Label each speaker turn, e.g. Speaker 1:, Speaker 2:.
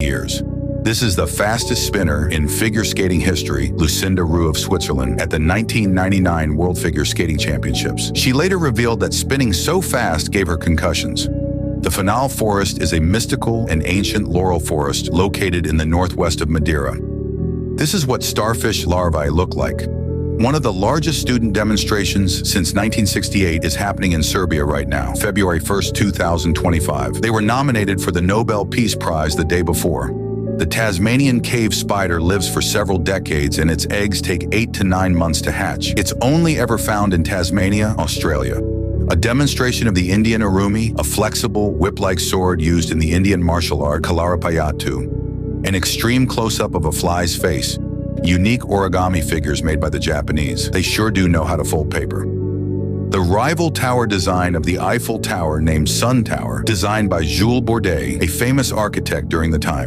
Speaker 1: years. This is the fastest spinner in figure skating history, Lucinda Roux of Switzerland, at the 1999 World Figure Skating Championships. She later revealed that spinning so fast gave her concussions. The Fanal Forest is a mystical and ancient laurel forest located in the northwest of Madeira. This is what starfish larvae look like. One of the largest student demonstrations since 1968 is happening in Serbia right now, February 1st, 2025. They were nominated for the Nobel Peace Prize the day before. The Tasmanian cave spider lives for several decades and its eggs take 8 to 9 months to hatch. It's only ever found in Tasmania, Australia. A demonstration of the Indian Arumi, a flexible, whip-like sword used in the Indian martial art Kalaripayattu. An extreme close-up of a fly's face. Unique origami figures made by the Japanese. They sure do know how to fold paper. The rival tower design of the Eiffel Tower named Sun Tower, designed by Jules Bordet, a famous architect during the time.